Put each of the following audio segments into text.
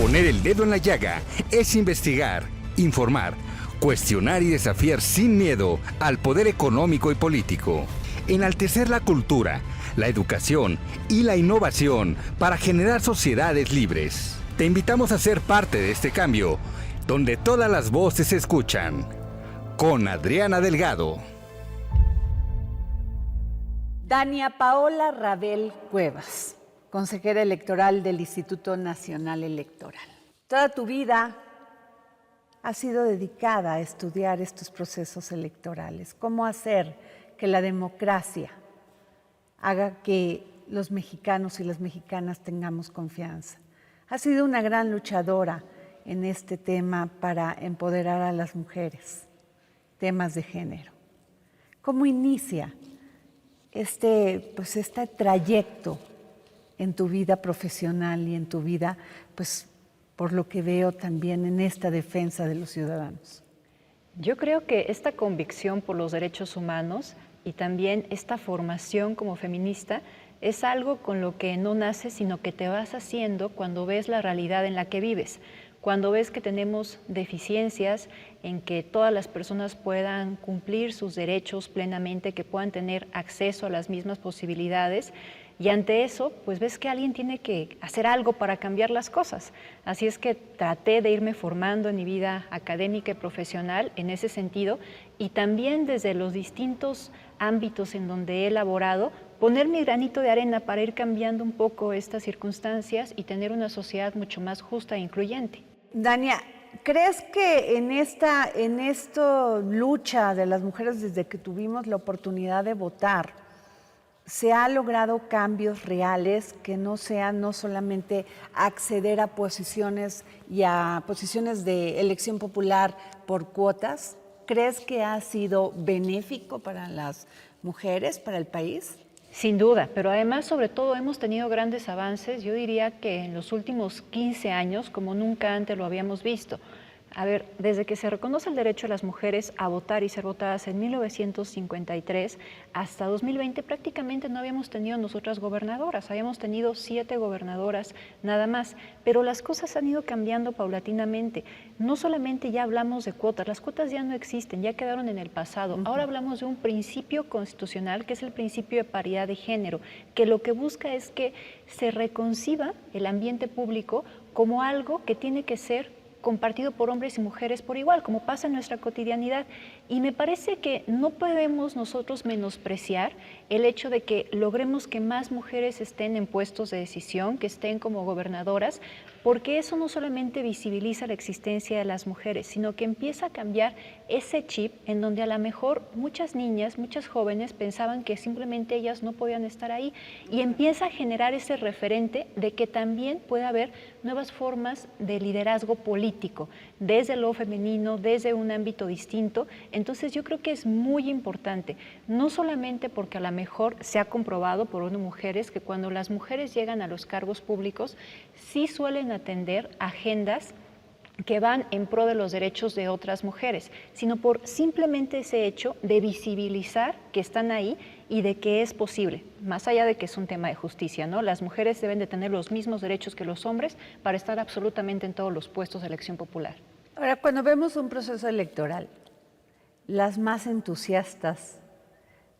Poner el dedo en la llaga es investigar, informar, cuestionar y desafiar sin miedo al poder económico y político. Enaltecer la cultura, la educación y la innovación para generar sociedades libres. Te invitamos a ser parte de este cambio, donde todas las voces se escuchan. Con Adriana Delgado. Dania Paola Rabel Cuevas, consejera electoral del Instituto Nacional Electoral. Toda tu vida ha sido dedicada a estudiar estos procesos electorales. ¿Cómo hacer que la democracia haga que los mexicanos y las mexicanas tengamos confianza? Has sido una gran luchadora en este tema para empoderar a las mujeres, temas de género. ¿Cómo inicia este trayecto en tu vida profesional y en tu vida, por lo que veo también en esta defensa de los ciudadanos? Yo creo que esta convicción por los derechos humanos y también esta formación como feminista es algo con lo que no naces, sino que te vas haciendo cuando ves la realidad en la que vives, cuando ves que tenemos deficiencias en que todas las personas puedan cumplir sus derechos plenamente, que puedan tener acceso a las mismas posibilidades. Y ante eso, pues ves que alguien tiene que hacer algo para cambiar las cosas. Así es que traté de irme formando en mi vida académica y profesional en ese sentido, y también desde los distintos ámbitos en donde he elaborado, poner mi granito de arena para ir cambiando un poco estas circunstancias y tener una sociedad mucho más justa e incluyente. Dania, ¿crees que en esta lucha de las mujeres desde que tuvimos la oportunidad de votar, se ha logrado cambios reales que no sean no solamente acceder a posiciones y a posiciones de elección popular por cuotas? ¿Crees que ha sido benéfico para las mujeres, para el país? Sin duda, pero además, sobre todo, hemos tenido grandes avances, yo diría que en los últimos 15 años, como nunca antes lo habíamos visto. A ver, desde que se reconoce el derecho de las mujeres a votar y ser votadas en 1953 hasta 2020, prácticamente no habíamos tenido nosotras gobernadoras, habíamos tenido 7 gobernadoras nada más, pero las cosas han ido cambiando paulatinamente. No solamente ya hablamos de cuotas, las cuotas ya no existen, ya quedaron en el pasado. Ahora hablamos de un principio constitucional que es el principio de paridad de género, que lo que busca es que se reconciba el ambiente público como algo que tiene que ser compartido por hombres y mujeres por igual, como pasa en nuestra cotidianidad. Y me parece que no podemos nosotros menospreciar el hecho de que logremos que más mujeres estén en puestos de decisión, que estén como gobernadoras, porque eso no solamente visibiliza la existencia de las mujeres, sino que empieza a cambiar ese chip en donde a lo mejor muchas niñas, muchas jóvenes pensaban que simplemente ellas no podían estar ahí, y empieza a generar ese referente de que también puede haber nuevas formas de liderazgo político, desde lo femenino, desde un ámbito distinto. Entonces yo creo que es muy importante, no solamente porque a lo mejor se ha comprobado por ONU Mujeres que cuando las mujeres llegan a los cargos públicos sí suelen atender agendas que van en pro de los derechos de otras mujeres, sino por simplemente ese hecho de visibilizar que están ahí y de que es posible, más allá de que es un tema de justicia, ¿no? Las mujeres deben de tener los mismos derechos que los hombres para estar absolutamente en todos los puestos de elección popular. Ahora, cuando vemos un proceso electoral, las más entusiastas,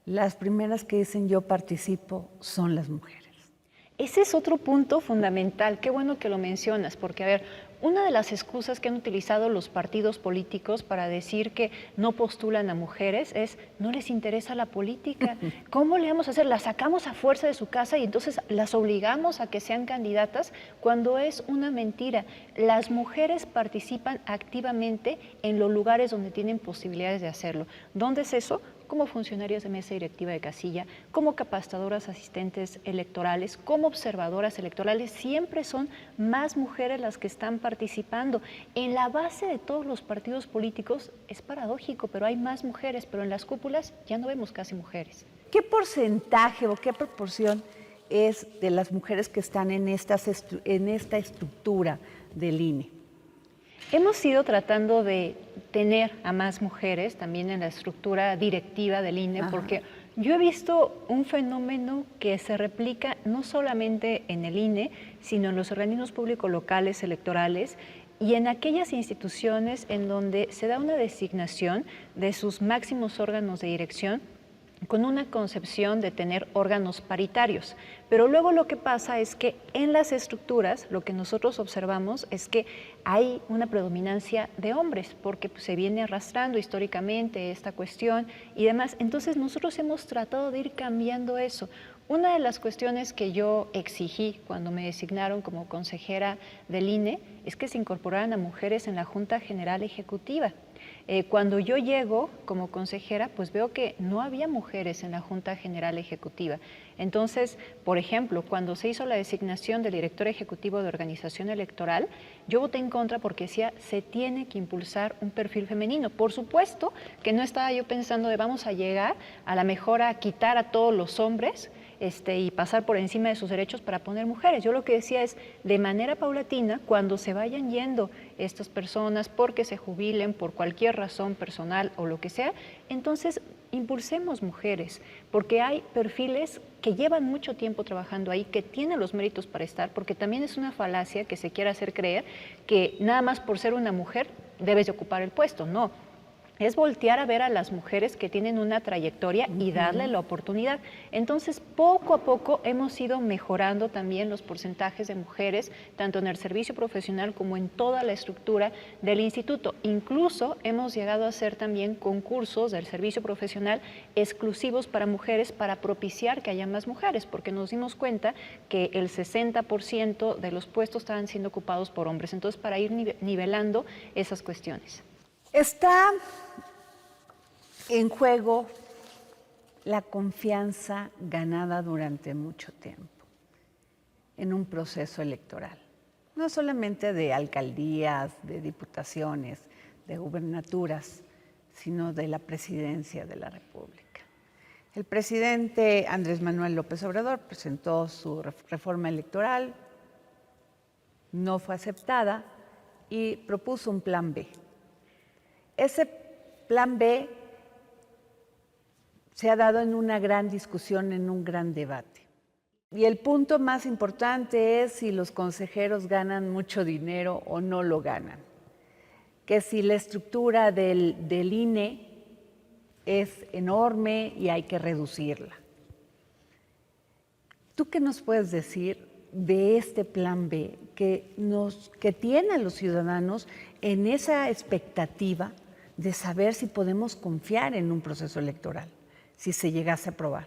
las primeras que dicen yo participo, son las mujeres. Ese es otro punto fundamental, qué bueno que lo mencionas, porque a ver, una de las excusas que han utilizado los partidos políticos para decir que no postulan a mujeres es, no les interesa la política. ¿Cómo le vamos a hacer? Las sacamos a fuerza de su casa y entonces las obligamos a que sean candidatas, cuando es una mentira. Las mujeres participan activamente en los lugares donde tienen posibilidades de hacerlo. ¿Dónde es eso? Como funcionarias de mesa directiva de casilla, como capacitadoras asistentes electorales, como observadoras electorales. Siempre son más mujeres las que están participando. En la base de todos los partidos políticos es paradójico, pero hay más mujeres, pero en las cúpulas ya no vemos casi mujeres. ¿Qué porcentaje o qué proporción es de las mujeres que están en esta estructura del INE? Hemos ido tratando de tener a más mujeres también en la estructura directiva del INE, porque Yo he visto un fenómeno que se replica no solamente en el INE, sino en los organismos públicos locales electorales y en aquellas instituciones en donde se da una designación de sus máximos órganos de dirección con una concepción de tener órganos paritarios. Pero luego lo que pasa es que en las estructuras lo que nosotros observamos es que hay una predominancia de hombres, porque pues, se viene arrastrando históricamente esta cuestión y demás. Entonces nosotros hemos tratado de ir cambiando eso. Una de las cuestiones que yo exigí cuando me designaron como consejera del INE es que se incorporaran a mujeres en la Junta General Ejecutiva. Cuando yo llego como consejera, pues veo que no había mujeres en la Junta General Ejecutiva. Entonces, por ejemplo, cuando se hizo la designación del director ejecutivo de organización electoral, yo voté en contra porque decía, se tiene que impulsar un perfil femenino. Por supuesto que no estaba yo pensando de vamos a llegar a la mejor a quitar a todos los hombres y pasar por encima de sus derechos para poner mujeres. Yo lo que decía es, de manera paulatina, cuando se vayan yendo estas personas porque se jubilen por cualquier razón personal o lo que sea, entonces impulsemos mujeres, porque hay perfiles que llevan mucho tiempo trabajando ahí, que tienen los méritos para estar, porque también es una falacia que se quiera hacer creer que nada más por ser una mujer debes de ocupar el puesto. No. Es voltear a ver a las mujeres que tienen una trayectoria y darle la oportunidad. Entonces, poco a poco hemos ido mejorando también los porcentajes de mujeres, tanto en el servicio profesional como en toda la estructura del instituto. Incluso hemos llegado a hacer también concursos del servicio profesional exclusivos para mujeres para propiciar que haya más mujeres, porque nos dimos cuenta que el 60% de los puestos estaban siendo ocupados por hombres. Entonces, para ir nivelando esas cuestiones. Está en juego la confianza ganada durante mucho tiempo en un proceso electoral, no solamente de alcaldías, de diputaciones, de gubernaturas, sino de la presidencia de la República. El presidente Andrés Manuel López Obrador presentó su reforma electoral, no fue aceptada y propuso un plan B. Ese plan B se ha dado en una gran discusión, en un gran debate. Y el punto más importante es si los consejeros ganan mucho dinero o no lo ganan. Que si la estructura del INE es enorme y hay que reducirla. ¿Tú qué nos puedes decir de este plan B que tiene a los ciudadanos en esa expectativa de saber si podemos confiar en un proceso electoral, si se llegase a aprobar?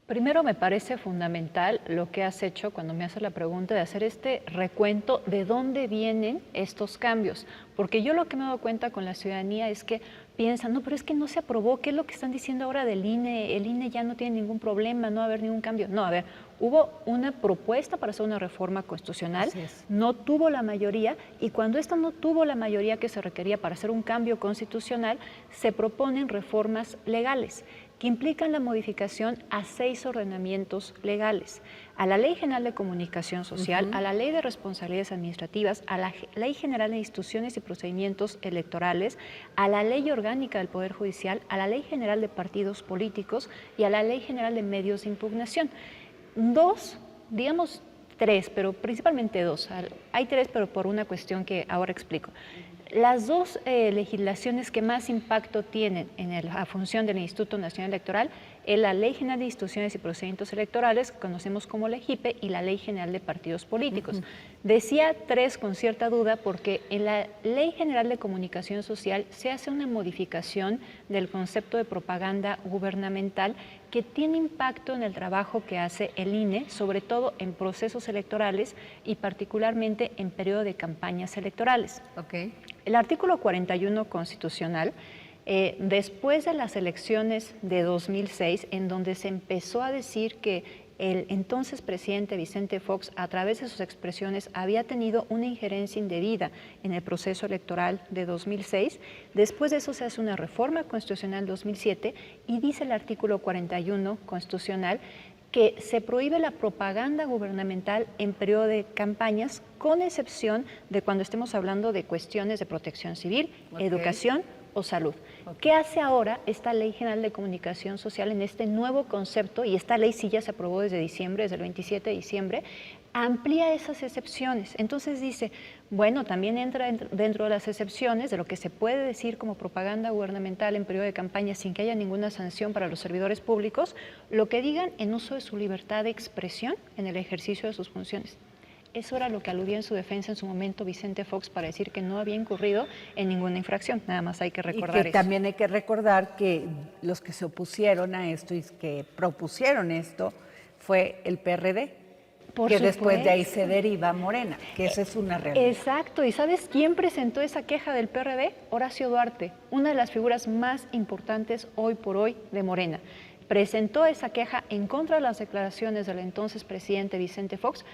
Primero, me parece fundamental lo que has hecho cuando me haces la pregunta de hacer este recuento de dónde vienen estos cambios, porque yo lo que me he dado cuenta con la ciudadanía es que piensan, no, pero es que no se aprobó, ¿qué es lo que están diciendo ahora del INE? El INE ya no tiene ningún problema, no va a haber ningún cambio. No, a ver, hubo una propuesta para hacer una reforma constitucional, no tuvo la mayoría, y cuando esta no tuvo la mayoría que se requería para hacer un cambio constitucional, se proponen reformas legales que implican la modificación a 6 ordenamientos legales: a la Ley General de Comunicación Social, a la Ley de Responsabilidades Administrativas, a la Ley General de Instituciones y Procedimientos Electorales, a la Ley Orgánica del Poder Judicial, a la Ley General de Partidos Políticos y a la Ley General de Medios de Impugnación. 3, pero principalmente 2. Hay 3, pero por una cuestión que ahora explico. Las 2 legislaciones que más impacto tienen en la función del Instituto Nacional Electoral es la Ley General de Instituciones y Procedimientos Electorales, que conocemos como la LEGIPE, y la Ley General de Partidos Políticos. Decía 3 con cierta duda porque en la Ley General de Comunicación Social se hace una modificación del concepto de propaganda gubernamental que tiene impacto en el trabajo que hace el INE, sobre todo en procesos electorales y particularmente en periodo de campañas electorales. El artículo 41 constitucional, después de las elecciones de 2006, en donde se empezó a decir que el entonces presidente Vicente Fox, a través de sus expresiones, había tenido una injerencia indebida en el proceso electoral de 2006. Después de eso se hace una reforma constitucional 2007 y dice el artículo 41 constitucional que se prohíbe la propaganda gubernamental en periodo de campañas, con excepción de cuando estemos hablando de cuestiones de protección civil, educación o salud. ¿Qué hace ahora esta Ley General de Comunicación Social en este nuevo concepto? Y esta ley sí ya se aprobó desde diciembre, desde el 27 de diciembre, amplía esas excepciones. Entonces dice, bueno, también entra dentro de las excepciones de lo que se puede decir como propaganda gubernamental en periodo de campaña sin que haya ninguna sanción para los servidores públicos, lo que digan en uso de su libertad de expresión en el ejercicio de sus funciones. Eso era lo que aludía en su defensa en su momento Vicente Fox para decir que no había incurrido en ninguna infracción. Nada más hay que recordar eso. También hay que recordar que los que se opusieron a esto y que propusieron esto fue el PRD, que después de ahí se deriva Morena, que esa es una realidad. Exacto. ¿Y sabes quién presentó esa queja del PRD? Horacio Duarte, una de las figuras más importantes hoy por hoy de Morena. Presentó esa queja en contra de las declaraciones del entonces presidente Vicente Fox,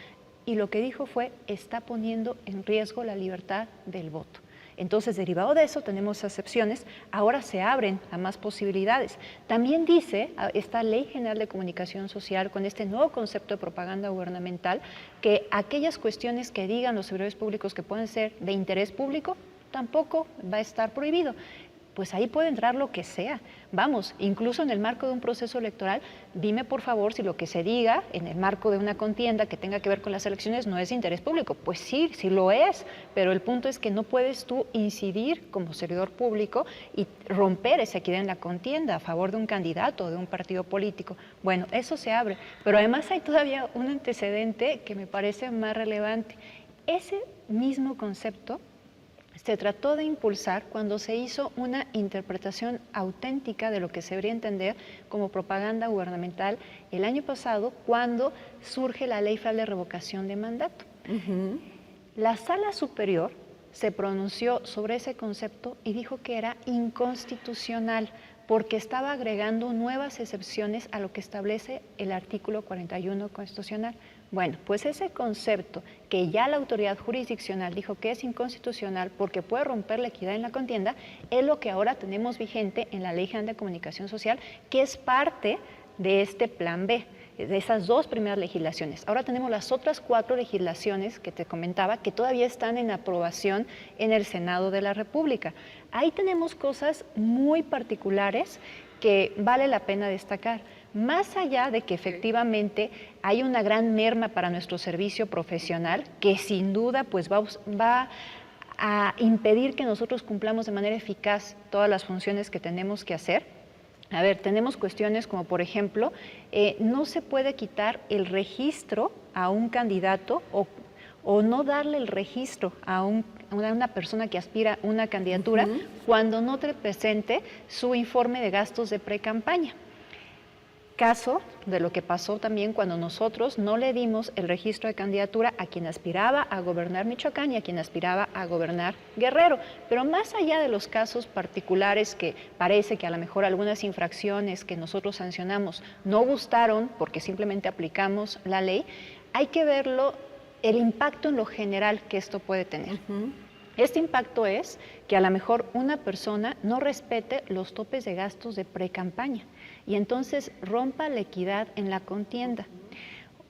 y lo que dijo fue, está poniendo en riesgo la libertad del voto. Entonces, derivado de eso, tenemos excepciones, ahora se abren a más posibilidades. También dice esta Ley General de Comunicación Social, con este nuevo concepto de propaganda gubernamental, que aquellas cuestiones que digan los servidores públicos que pueden ser de interés público, tampoco va a estar prohibido. Pues ahí puede entrar lo que sea. Vamos, incluso en el marco de un proceso electoral, dime por favor si lo que se diga en el marco de una contienda que tenga que ver con las elecciones no es de interés público. Pues sí, sí lo es, pero el punto es que no puedes tú incidir como servidor público y romper esa equidad en la contienda a favor de un candidato o de un partido político. Bueno, eso se abre, pero además hay todavía un antecedente que me parece más relevante. Ese mismo concepto se trató de impulsar cuando se hizo una interpretación auténtica de lo que se debería entender como propaganda gubernamental el año pasado, cuando surge la Ley Federal de Revocación de Mandato. La Sala Superior se pronunció sobre ese concepto y dijo que era inconstitucional porque estaba agregando nuevas excepciones a lo que establece el artículo 41 constitucional. Bueno, pues ese concepto que ya la autoridad jurisdiccional dijo que es inconstitucional porque puede romper la equidad en la contienda, es lo que ahora tenemos vigente en la Ley General de Comunicación Social, que es parte de este plan B, de esas dos primeras legislaciones. Ahora tenemos las otras 4 legislaciones que te comentaba que todavía están en aprobación en el Senado de la República. Ahí tenemos cosas muy particulares que vale la pena destacar. Más allá de que efectivamente hay una gran merma para nuestro servicio profesional, que sin duda pues va a impedir que nosotros cumplamos de manera eficaz todas las funciones que tenemos que hacer. A ver, tenemos cuestiones como, por ejemplo, no se puede quitar el registro a un candidato o no darle el registro a una persona que aspira a una candidatura cuando no te presente su informe de gastos de precampaña. Caso de lo que pasó también cuando nosotros no le dimos el registro de candidatura a quien aspiraba a gobernar Michoacán y a quien aspiraba a gobernar Guerrero. Pero más allá de los casos particulares que parece que a lo mejor algunas infracciones que nosotros sancionamos no gustaron porque simplemente aplicamos la ley, hay que verlo, el impacto en lo general que esto puede tener. Este impacto es que a lo mejor una persona no respete los topes de gastos de precampaña y entonces rompa la equidad en la contienda.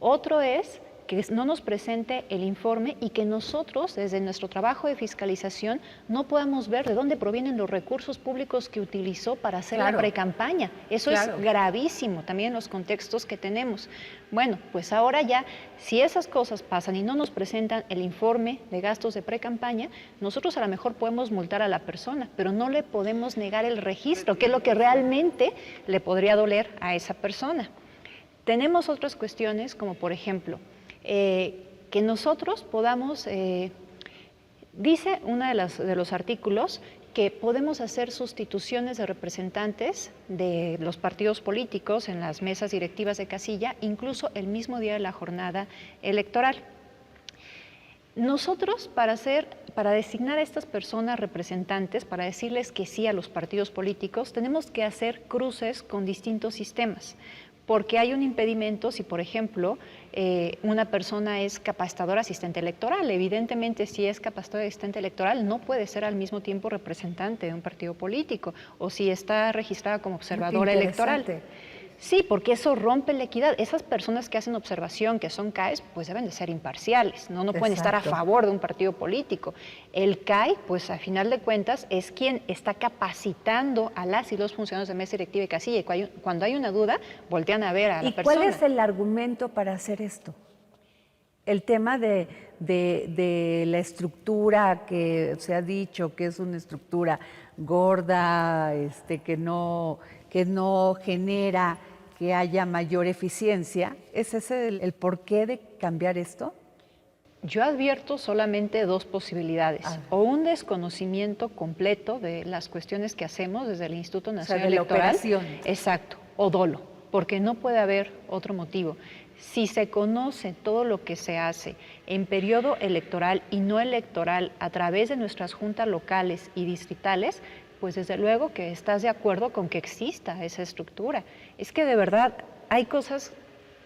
Otro es que no nos presente el informe y que nosotros, desde nuestro trabajo de fiscalización, no podamos ver de dónde provienen los recursos públicos que utilizó para hacer la precampaña. Eso es gravísimo también en los contextos que tenemos. Bueno, pues ahora ya, si esas cosas pasan y no nos presentan el informe de gastos de precampaña, nosotros a lo mejor podemos multar a la persona, pero no le podemos negar el registro, que es lo que realmente le podría doler a esa persona. Tenemos otras cuestiones, como por ejemplo, que nosotros podamos, dice uno de los artículos, que podemos hacer sustituciones de representantes de los partidos políticos en las mesas directivas de casilla, incluso el mismo día de la jornada electoral. Nosotros, para designar a estas personas representantes, para decirles que sí a los partidos políticos, tenemos que hacer cruces con distintos sistemas. Porque hay un impedimento si, por ejemplo, una persona es capacitadora asistente electoral. Evidentemente, si es capacitadora asistente electoral, no puede ser al mismo tiempo representante de un partido político, o si está registrada como observadora electoral. Sí, porque eso rompe la equidad. Esas personas que hacen observación, que son CAEs, pues deben de ser imparciales, no pueden estar a favor de un partido político. El CAE, pues a final de cuentas, es quien está capacitando a las y los funcionarios de mesa directiva y casilla. Y cuando hay una duda, voltean a ver a la persona. ¿Y cuál es el argumento para hacer esto? El tema de la estructura que se ha dicho que es una estructura gorda, que no genera que haya mayor eficiencia. ¿Es ese el porqué de cambiar esto? Yo advierto solamente dos posibilidades, o un desconocimiento completo de las cuestiones que hacemos desde el Instituto Nacional Electoral. La operación. Exacto, o dolo, porque no puede haber otro motivo. Si se conoce todo lo que se hace en periodo electoral y no electoral a través de nuestras juntas locales y distritales, pues desde luego que estás de acuerdo con que exista esa estructura. Es que de verdad hay cosas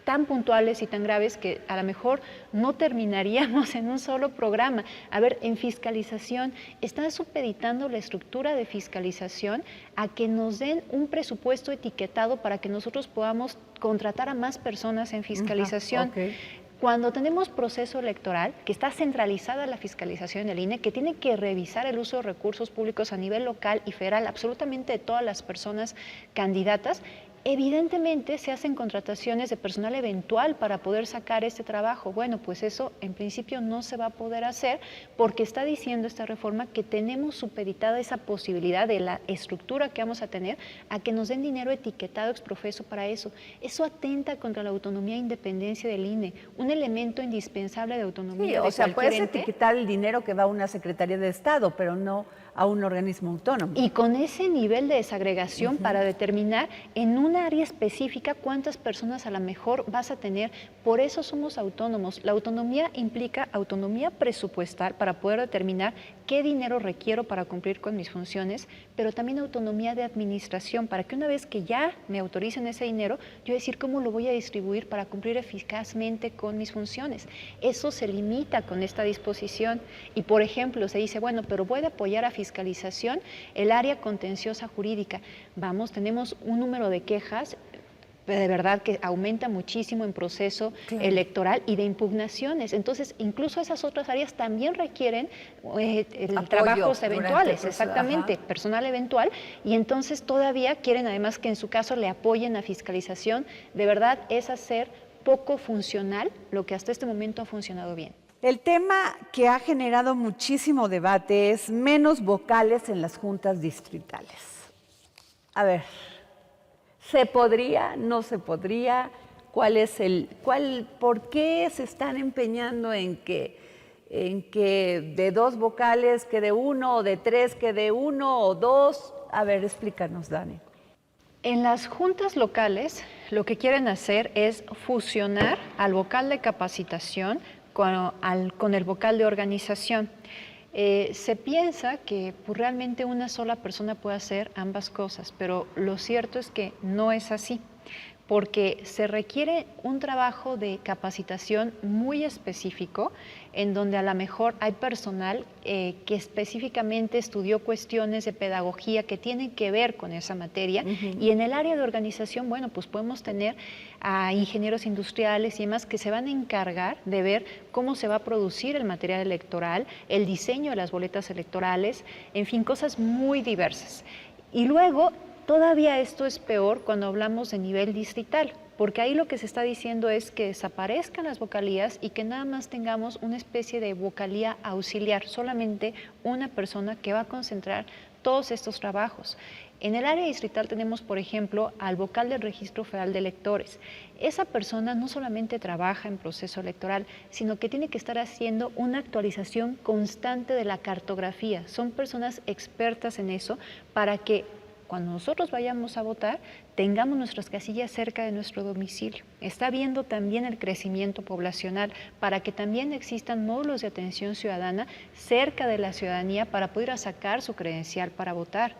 tan puntuales y tan graves que a lo mejor no terminaríamos en un solo programa. A ver, en fiscalización, están supeditando la estructura de fiscalización a que nos den un presupuesto etiquetado para que nosotros podamos contratar a más personas en fiscalización. Okay. Cuando tenemos proceso electoral, que está centralizada la fiscalización en el INE, que tiene que revisar el uso de recursos públicos a nivel local y federal, absolutamente de todas las personas candidatas, evidentemente se hacen contrataciones de personal eventual para poder sacar este trabajo. Bueno, pues eso en principio no se va a poder hacer porque está diciendo esta reforma que tenemos supeditada esa posibilidad de la estructura que vamos a tener a que nos den dinero etiquetado ex profeso para eso. Eso atenta contra la autonomía e independencia del INE, un elemento indispensable de autonomía. Sí, o sea, puedes etiquetar el dinero que va a una Secretaría de Estado, pero no a un organismo autónomo. Y con ese nivel de desagregación para determinar en una área específica cuántas personas a lo mejor vas a tener. Por eso somos autónomos. La autonomía implica autonomía presupuestal para poder determinar qué dinero requiero para cumplir con mis funciones, pero también autonomía de administración para que una vez que ya me autoricen ese dinero, yo decir cómo lo voy a distribuir para cumplir eficazmente con mis funciones. Eso se limita con esta disposición y, por ejemplo, se dice, bueno, pero voy a apoyar a fiscalización el área contenciosa jurídica. Vamos, tenemos un número de quejas de verdad que aumenta muchísimo en proceso electoral y de impugnaciones. Entonces, incluso esas otras áreas también requieren trabajos eventuales, exactamente, personal eventual, y entonces todavía quieren además que en su caso le apoyen a fiscalización. De verdad es hacer poco funcional lo que hasta este momento ha funcionado bien. El tema que ha generado muchísimo debate es menos vocales en las juntas distritales. A ver, ¿se podría? ¿No se podría? ¿Por qué se están empeñando en que de 2 vocales quede 1, o de 3 quede 1 o 2? A ver, explícanos, Dani. En las juntas locales lo que quieren hacer es fusionar al vocal de capacitación con el vocal de organización. Se piensa que realmente una sola persona puede hacer ambas cosas, pero lo cierto es que no es así, porque se requiere un trabajo de capacitación muy específico, en donde a lo mejor hay personal que específicamente estudió cuestiones de pedagogía que tienen que ver con esa materia, y en el área de organización, bueno, pues podemos tener a ingenieros industriales y demás que se van a encargar de ver cómo se va a producir el material electoral, el diseño de las boletas electorales, en fin, cosas muy diversas. Y luego, todavía esto es peor cuando hablamos de nivel distrital, porque ahí lo que se está diciendo es que desaparezcan las vocalías y que nada más tengamos una especie de vocalía auxiliar, solamente una persona que va a concentrar todos estos trabajos. En el área distrital tenemos, por ejemplo, al vocal del Registro Federal de Electores. Esa persona no solamente trabaja en proceso electoral, sino que tiene que estar haciendo una actualización constante de la cartografía. Son personas expertas en eso para que cuando nosotros vayamos a votar, tengamos nuestras casillas cerca de nuestro domicilio. Está viendo también el crecimiento poblacional para que también existan módulos de atención ciudadana cerca de la ciudadanía para poder sacar su credencial para votar.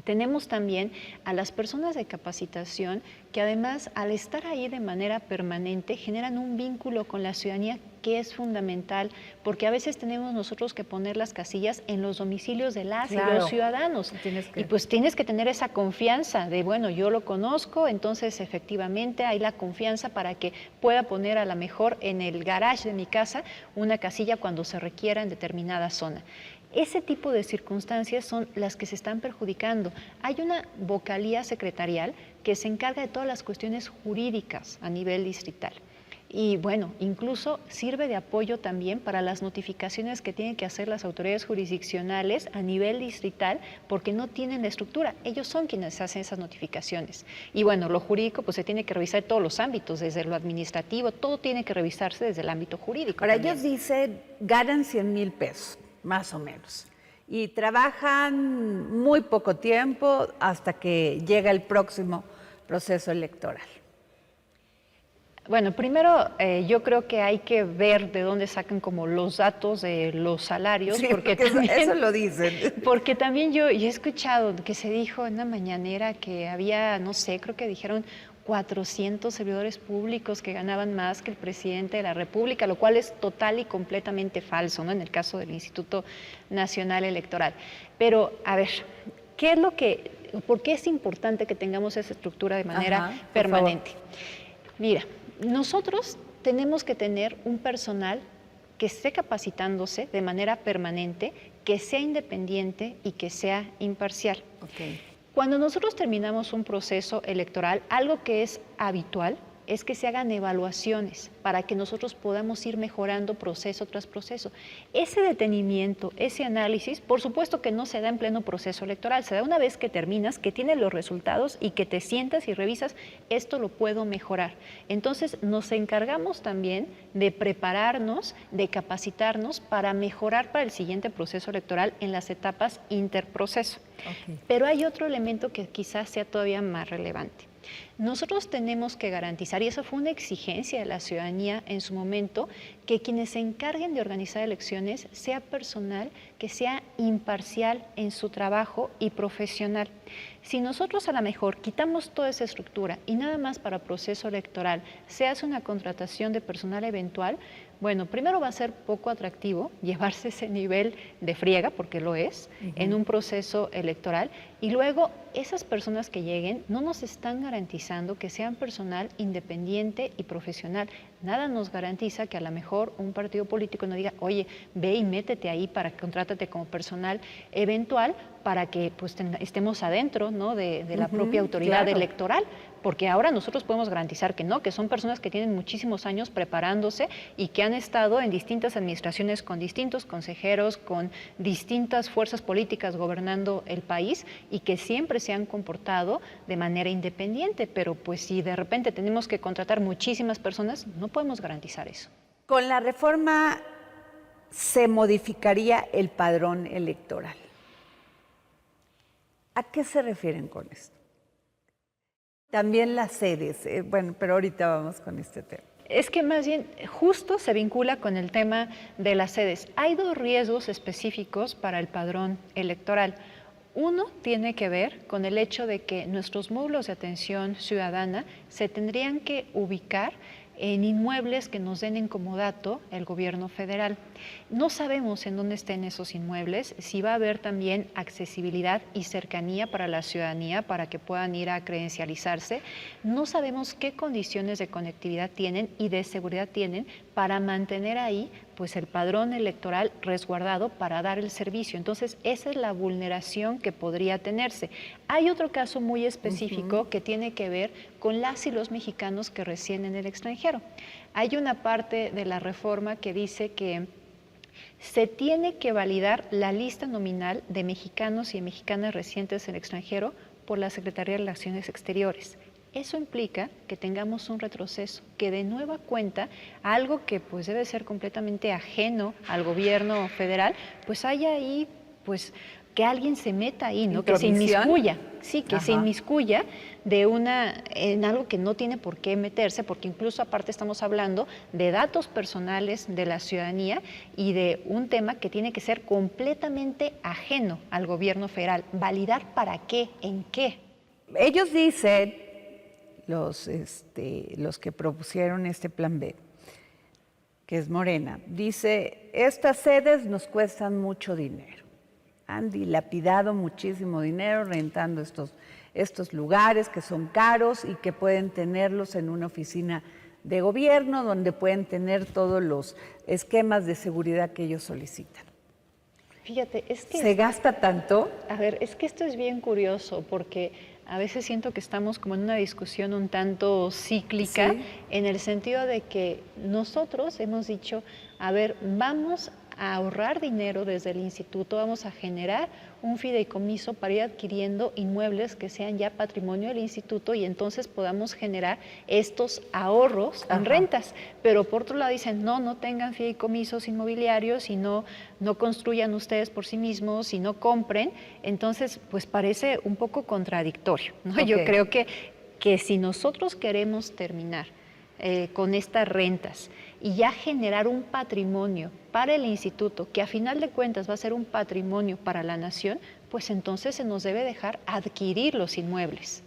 Tenemos también a las personas de capacitación que además al estar ahí de manera permanente generan un vínculo con la ciudadanía que es fundamental, porque a veces tenemos nosotros que poner las casillas en los domicilios de las y los ciudadanos. Y pues tienes que tener esa confianza de, bueno, yo lo conozco, entonces efectivamente hay la confianza para que pueda poner a lo mejor en el garage de mi casa una casilla cuando se requiera en determinada zona. Ese tipo de circunstancias son las que se están perjudicando. Hay una vocalía secretarial que se encarga de todas las cuestiones jurídicas a nivel distrital. Y bueno, incluso sirve de apoyo también para las notificaciones que tienen que hacer las autoridades jurisdiccionales a nivel distrital, porque no tienen la estructura. Ellos son quienes hacen esas notificaciones. Y bueno, lo jurídico pues se tiene que revisar en todos los ámbitos, desde lo administrativo, todo tiene que revisarse desde el ámbito jurídico. Ahora, ellos dicen, ganan 100,000 pesos, más o menos, y trabajan muy poco tiempo hasta que llega el próximo proceso electoral. Bueno, primero yo creo que hay que ver de dónde sacan como los datos de los salarios, Sí, porque también, eso lo dicen. Porque también yo he escuchado que se dijo en la mañanera que había, no sé, creo que dijeron 400 servidores públicos que ganaban más que el presidente de la República, lo cual es total y completamente falso, ¿no? En el caso del Instituto Nacional Electoral. Pero, a ver, ¿por qué es importante que tengamos esa estructura de manera permanente? Mira, nosotros tenemos que tener un personal que esté capacitándose de manera permanente, que sea independiente y que sea imparcial. Cuando nosotros terminamos un proceso electoral, algo que es habitual es que se hagan evaluaciones para que nosotros podamos ir mejorando proceso tras proceso. Ese detenimiento, ese análisis, por supuesto que no se da en pleno proceso electoral, se da una vez que terminas, que tienes los resultados y que te sientas y revisas, esto lo puedo mejorar. Entonces nos encargamos también de prepararnos, de capacitarnos para mejorar para el siguiente proceso electoral en las etapas interproceso. Pero hay otro elemento que quizás sea todavía más relevante. Nosotros tenemos que garantizar, y eso fue una exigencia de la ciudadanía en su momento, que quienes se encarguen de organizar elecciones sea personal que sea imparcial en su trabajo y profesional. Si nosotros a lo mejor quitamos toda esa estructura y nada más para proceso electoral se hace una contratación de personal eventual, bueno, primero va a ser poco atractivo llevarse ese nivel de friega, porque lo es, en un proceso electoral, y luego esas personas que lleguen no nos están garantizando que sean personal independiente y profesional. Nada nos garantiza que a lo mejor un partido político nos diga, oye, ve y métete ahí para que contrátate como personal eventual para que pues estemos adentro, ¿no? de la propia autoridad electoral, porque ahora nosotros podemos garantizar que no, que son personas que tienen muchísimos años preparándose y que han estado en distintas administraciones con distintos consejeros, con distintas fuerzas políticas gobernando el país y que siempre se han comportado de manera independiente, pero pues si de repente tenemos que contratar muchísimas personas, no podemos garantizar eso. Con la reforma se modificaría el padrón electoral. ¿A qué se refieren con esto? También las sedes, bueno, pero ahorita vamos con este tema. Es que más bien justo se vincula con el tema de las sedes. Hay dos riesgos específicos para el padrón electoral. Uno tiene que ver con el hecho de que nuestros módulos de atención ciudadana se tendrían que ubicar en inmuebles que nos den en comodato el gobierno federal. No sabemos en dónde estén esos inmuebles, si va a haber también accesibilidad y cercanía para la ciudadanía para que puedan ir a credencializarse. No sabemos qué condiciones de conectividad tienen y de seguridad tienen para mantener ahí pues el padrón electoral resguardado para dar el servicio. Entonces, esa es la vulneración que podría tenerse. Hay otro caso muy específico que tiene que ver con las y los mexicanos que residen en el extranjero. Hay una parte de la reforma que dice que se tiene que validar la lista nominal de mexicanos y mexicanas residentes en el extranjero por la Secretaría de Relaciones Exteriores. Eso implica que tengamos un retroceso, que de nueva cuenta algo que pues debe ser completamente ajeno al gobierno federal, pues haya ahí pues que alguien se meta ahí, ¿no? Que se inmiscuya, sí, que se inmiscuya en algo que no tiene por qué meterse, porque incluso aparte estamos hablando de datos personales de la ciudadanía y de un tema que tiene que ser completamente ajeno al gobierno federal. ¿Validar para qué? ¿En qué? Ellos dicen, los que propusieron este plan B, que es Morena, dice, estas sedes nos cuestan mucho dinero. Han dilapidado muchísimo dinero rentando estos lugares que son caros y que pueden tenerlos en una oficina de gobierno donde pueden tener todos los esquemas de seguridad que ellos solicitan. Fíjate, es que... ¿Se gasta tanto? A ver, es que esto es bien curioso porque a veces siento que estamos como en una discusión un tanto cíclica, sí, en el sentido de que nosotros hemos dicho, a ver, vamos a ahorrar dinero desde el instituto, vamos a generar un fideicomiso para ir adquiriendo inmuebles que sean ya patrimonio del instituto y entonces podamos generar estos ahorros en rentas. Pero por otro lado dicen, no tengan fideicomisos inmobiliarios y no construyan ustedes por sí mismos y no compren. Entonces, pues parece un poco contradictorio, ¿no? Okay. Yo creo que si nosotros queremos terminar con estas rentas y ya generar un patrimonio para el instituto, que a final de cuentas va a ser un patrimonio para la nación, pues entonces se nos debe dejar adquirir los inmuebles.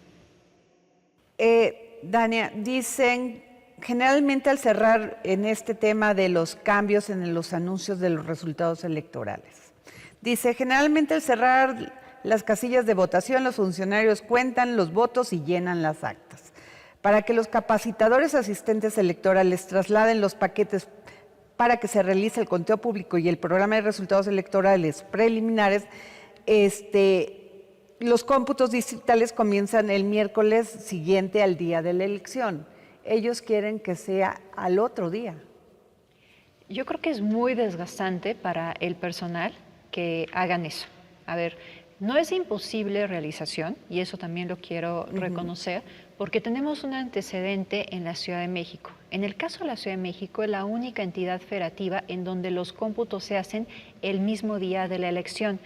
Dania, dicen, generalmente al cerrar en este tema de los cambios en los anuncios de los resultados electorales, dice, generalmente al cerrar las casillas de votación, los funcionarios cuentan los votos y llenan las actas. Para que los capacitadores asistentes electorales trasladen los paquetes para que se realice el conteo público y el programa de resultados electorales preliminares, los cómputos distritales comienzan el miércoles siguiente al día de la elección. Ellos quieren que sea al otro día. Yo creo que es muy desgastante para el personal que hagan eso. A ver, no es imposible realización, y eso también lo quiero reconocer, porque tenemos un antecedente en la Ciudad de México. En el caso de la Ciudad de México, es la única entidad federativa en donde los cómputos se hacen el mismo día de la elección.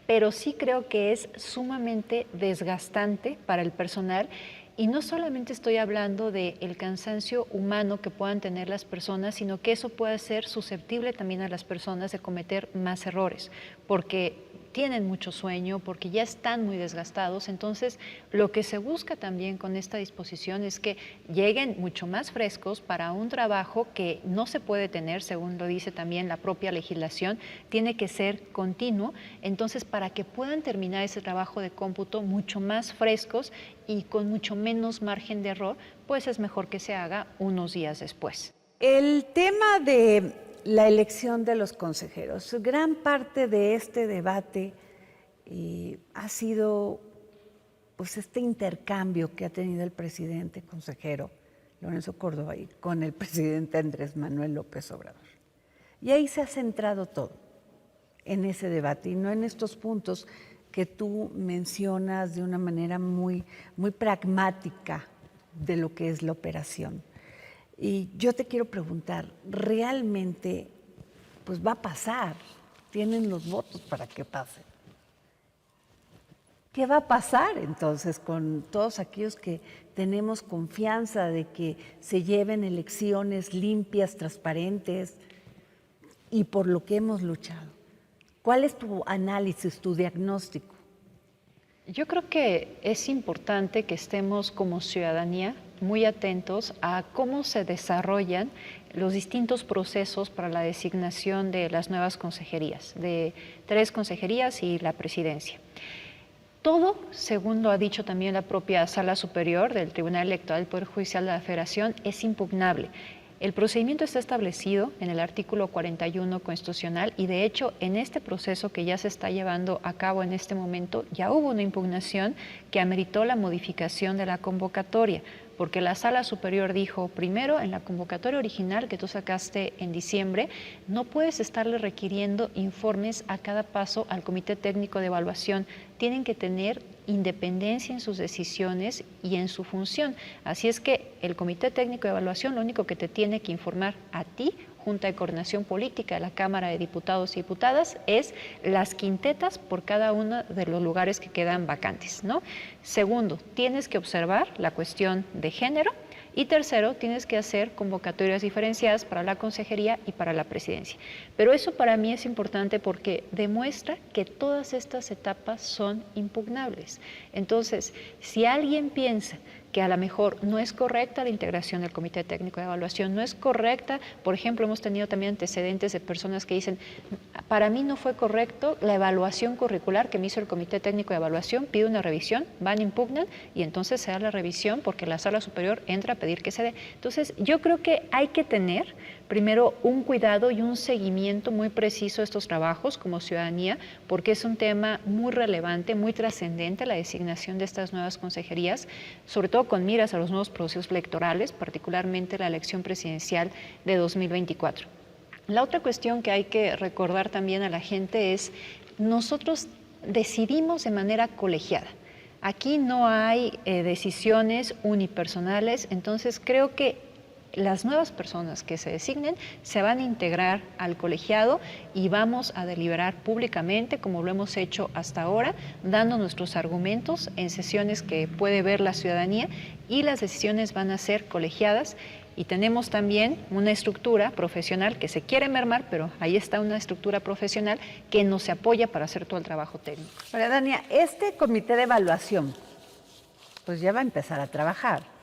Pero sí creo que es sumamente desgastante para el personal. Y no solamente estoy hablando del cansancio humano que puedan tener las personas, sino que eso puede ser susceptible también a las personas de cometer más errores, porque tienen mucho sueño, porque ya están muy desgastados. Entonces, lo que se busca también con esta disposición es que lleguen mucho más frescos para un trabajo que no se puede tener, según lo dice también la propia legislación, tiene que ser continuo. Entonces, para que puedan terminar ese trabajo de cómputo mucho más frescos y con mucho menos margen de error, pues es mejor que se haga unos días después. El tema de la elección de los consejeros, gran parte de este debate ha sido pues este intercambio que ha tenido el presidente consejero Lorenzo Córdoba y con el presidente Andrés Manuel López Obrador. Y ahí se ha centrado todo, en ese debate y no en estos puntos que tú mencionas de una manera muy pragmática de lo que es la operación. Y yo te quiero preguntar, ¿realmente pues va a pasar? ¿Tienen los votos para que pase? ¿Qué va a pasar entonces con todos aquellos que tenemos confianza de que se lleven elecciones limpias, transparentes y por lo que hemos luchado? ¿Cuál es tu análisis, tu diagnóstico? Yo creo que es importante que estemos como ciudadanía muy atentos a cómo se desarrollan los distintos procesos para la designación de las nuevas consejerías, de 3 consejerías y la presidencia. Todo, según lo ha dicho también la propia Sala Superior del Tribunal Electoral del Poder Judicial de la Federación, es impugnable. El procedimiento está establecido en el artículo 41 constitucional y de hecho en este proceso que ya se está llevando a cabo en este momento ya hubo una impugnación que ameritó la modificación de la convocatoria, porque la Sala Superior dijo, primero, en la convocatoria original que tú sacaste en diciembre, no puedes estarle requiriendo informes a cada paso al Comité Técnico de Evaluación, tienen que tener independencia en sus decisiones y en su función. Así es que el Comité Técnico de Evaluación lo único que te tiene que informar a ti, Junta de Coordinación Política de la Cámara de Diputados y Diputadas, es las quintetas por cada uno de los lugares que quedan vacantes, ¿no? Segundo, tienes que observar la cuestión de género. Y tercero, tienes que hacer convocatorias diferenciadas para la consejería y para la presidencia. Pero eso para mí es importante porque demuestra que todas estas etapas son impugnables. Entonces, si alguien piensa que a lo mejor no es correcta la integración del Comité Técnico de Evaluación, no es correcta, por ejemplo, hemos tenido también antecedentes de personas que dicen, para mí no fue correcto la evaluación curricular que me hizo el Comité Técnico de Evaluación, pide una revisión, van, impugnan y entonces se da la revisión porque la sala superior entra a pedir que se dé. Entonces, yo creo que hay que tener primero un cuidado y un seguimiento muy preciso de estos trabajos como ciudadanía, porque es un tema muy relevante, muy trascendente la designación de estas nuevas consejerías, sobre todo con miras a los nuevos procesos electorales, particularmente la elección presidencial de 2024. La otra cuestión que hay que recordar también a la gente es, nosotros decidimos de manera colegiada. Aquí no hay decisiones unipersonales, entonces creo que las nuevas personas que se designen se van a integrar al colegiado y vamos a deliberar públicamente, como lo hemos hecho hasta ahora, dando nuestros argumentos en sesiones que puede ver la ciudadanía y las decisiones van a ser colegiadas. Y tenemos también una estructura profesional que se quiere mermar, pero ahí está una estructura profesional que nos apoya para hacer todo el trabajo técnico. Ahora, Dania, este comité de evaluación, pues ya va a empezar a trabajar.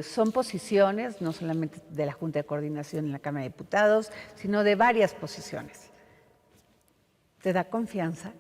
Son posiciones, no solamente de la Junta de Coordinación en la Cámara de Diputados, sino de varias posiciones. ¿Te da confianza?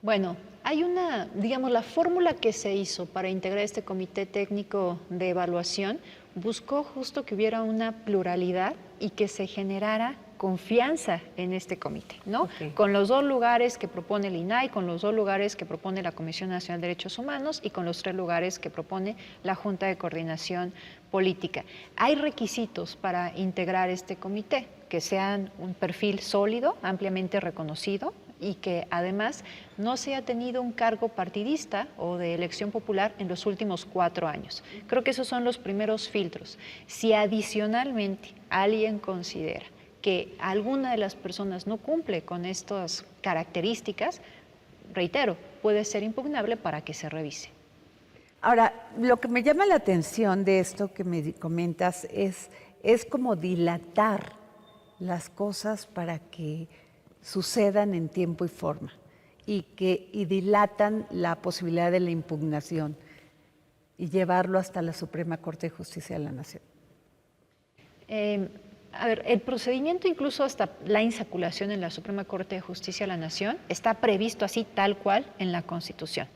Bueno, hay una, digamos, la fórmula que se hizo para integrar este comité técnico de evaluación buscó justo que hubiera una pluralidad y que se generara confianza en este comité, ¿no? Okay. Con los 2 lugares que propone el INAI, con los 2 lugares que propone la Comisión Nacional de Derechos Humanos y con los 3 lugares que propone la Junta de Coordinación Política. Hay requisitos para integrar este comité, que sean un perfil sólido, ampliamente reconocido, y que además no se haya tenido un cargo partidista o de elección popular en los últimos 4 años. Creo que esos son los primeros filtros. Si adicionalmente alguien considera que alguna de las personas no cumple con estas características, reitero, puede ser impugnable para que se revise. Ahora, lo que me llama la atención de esto que me comentas es como dilatar las cosas para que sucedan en tiempo y forma y dilatan la posibilidad de la impugnación y llevarlo hasta la Suprema Corte de Justicia de la Nación. A ver, el procedimiento incluso hasta la insaculación en la Suprema Corte de Justicia de la Nación está previsto así tal cual en la Constitución.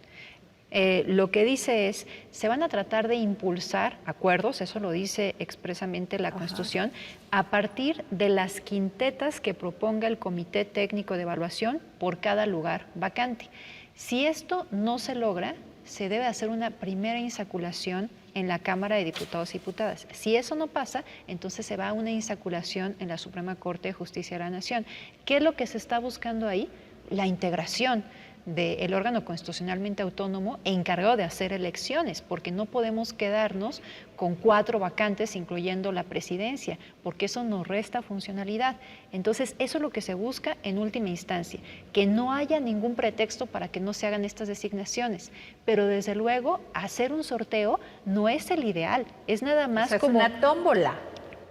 Lo que dice es, se van a tratar de impulsar acuerdos, eso lo dice expresamente la Constitución, a partir de las quintetas que proponga el Comité Técnico de Evaluación por cada lugar vacante. Si esto no se logra, se debe hacer una primera insaculación en la Cámara de Diputados y Diputadas. Si eso no pasa, entonces se va a una insaculación en la Suprema Corte de Justicia de la Nación. ¿Qué es lo que se está buscando ahí? La integración del órgano constitucionalmente autónomo encargado de hacer elecciones, porque no podemos quedarnos con 4 vacantes, incluyendo la presidencia, porque eso nos resta funcionalidad. Entonces, eso es lo que se busca en última instancia, que no haya ningún pretexto para que no se hagan estas designaciones, pero desde luego, hacer un sorteo no es el ideal, es nada más como una tómbola.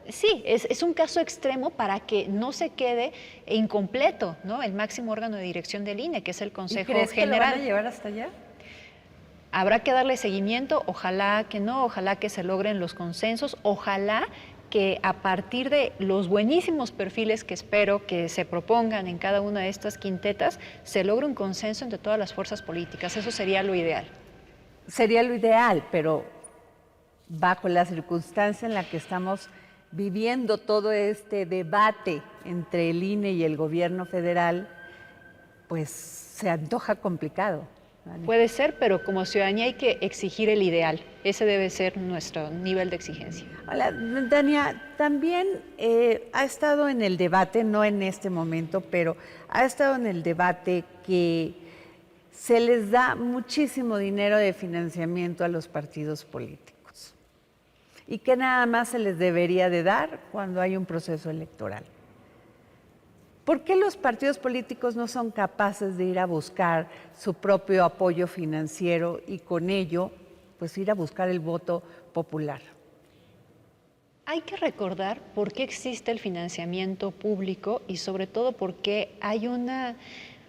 Sí, es un caso extremo para que no se quede incompleto, ¿no? El máximo órgano de dirección del INE, que es el Consejo General. General. ¿Que lo van a llevar hasta allá? Habrá que darle seguimiento, ojalá que no, ojalá que se logren los consensos, ojalá que a partir de los buenísimos perfiles que espero que se propongan en cada una de estas quintetas, se logre un consenso entre todas las fuerzas políticas. Eso sería lo ideal. Sería lo ideal, pero bajo la circunstancia en la que estamos viviendo todo este debate entre el INE y el gobierno federal, pues se antoja complicado. ¿Vale? Puede ser, pero como ciudadanía hay que exigir el ideal. Ese debe ser nuestro nivel de exigencia. Hola, Dania, también ha estado en el debate, no en este momento, pero ha estado en el debate que se les da muchísimo dinero de financiamiento a los partidos políticos y que nada más se les debería de dar cuando hay un proceso electoral. ¿Por qué los partidos políticos no son capaces de ir a buscar su propio apoyo financiero y con ello, pues ir a buscar el voto popular? Hay que recordar por qué existe el financiamiento público y sobre todo por qué hay una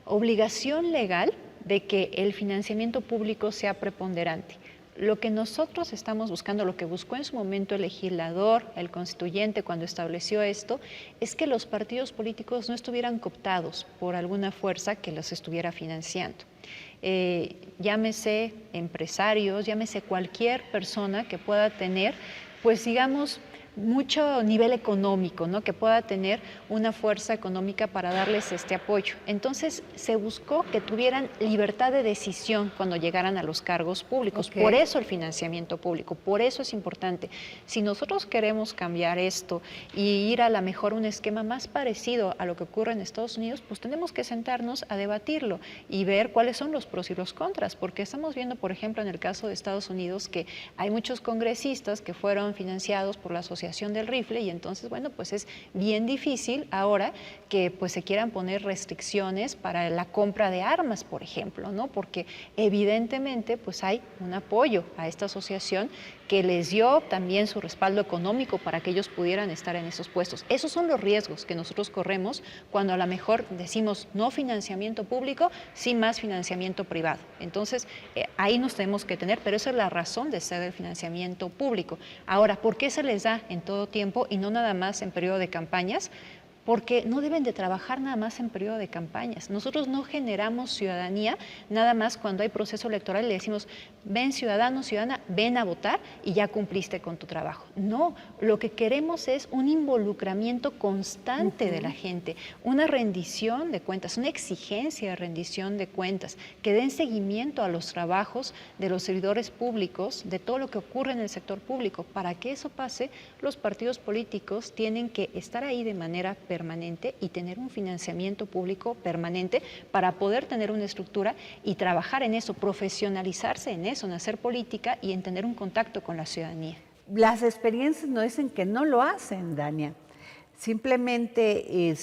obligación legal de que el financiamiento público sea preponderante. Lo que nosotros estamos buscando, lo que buscó en su momento el legislador, el constituyente cuando estableció esto, es que los partidos políticos no estuvieran cooptados por alguna fuerza que los estuviera financiando. Llámese empresarios, llámese cualquier persona que pueda tener, pues digamos, mucho nivel económico, ¿no? Que pueda tener una fuerza económica para darles este apoyo. Entonces se buscó que tuvieran libertad de decisión cuando llegaran a los cargos públicos. Por eso el financiamiento público, por eso es importante. Si nosotros queremos cambiar esto y ir a la mejor un esquema más parecido a lo que ocurre en Estados Unidos, pues tenemos que sentarnos a debatirlo y ver cuáles son los pros y los contras, porque estamos viendo, por ejemplo, en el caso de Estados Unidos, que hay muchos congresistas que fueron financiados por la Asociación del Rifle y entonces, bueno, pues es bien difícil ahora que pues se quieran poner restricciones para la compra de armas, por ejemplo, ¿no? Porque evidentemente pues hay un apoyo a esta asociación que les dio también su respaldo económico para que ellos pudieran estar en esos puestos. Esos son los riesgos que nosotros corremos cuando a lo mejor decimos no financiamiento público, sí más financiamiento privado. Entonces, ahí nos tenemos que tener, pero esa es la razón de ser el financiamiento público. Ahora, ¿por qué se les da en todo tiempo y no nada más en periodo de campañas? Porque no deben de trabajar nada más en periodo de campañas. Nosotros no generamos ciudadanía nada más cuando hay proceso electoral y le decimos, ven ciudadano, ciudadana, ven a votar y ya cumpliste con tu trabajo. No, lo que queremos es un involucramiento constante de la gente, una rendición de cuentas, una exigencia de rendición de cuentas, que den seguimiento a los trabajos de los servidores públicos, de todo lo que ocurre en el sector público. Para que eso pase, los partidos políticos tienen que estar ahí de manera permanente y tener un financiamiento público permanente para poder tener una estructura y trabajar en eso, profesionalizarse en eso, en hacer política y en tener un contacto con la ciudadanía. Las experiencias no dicen que no lo hacen, Dania. Simplemente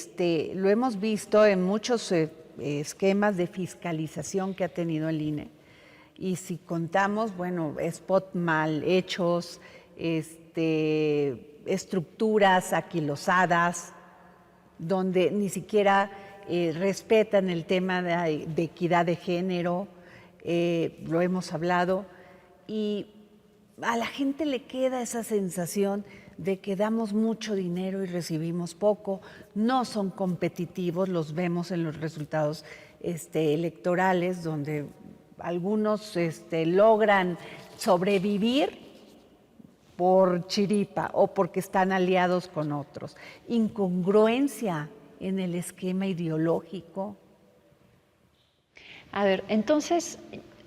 lo hemos visto en muchos esquemas de fiscalización que ha tenido el INE. Y si contamos, bueno, spot mal hechos, estructuras aquilosadas, donde ni siquiera respetan el tema de equidad de género, lo hemos hablado, y a la gente le queda esa sensación de que damos mucho dinero y recibimos poco, no son competitivos, los vemos en los resultados electorales, donde algunos logran sobrevivir por chiripa o porque están aliados con otros. Incongruencia en el esquema ideológico. A ver, entonces,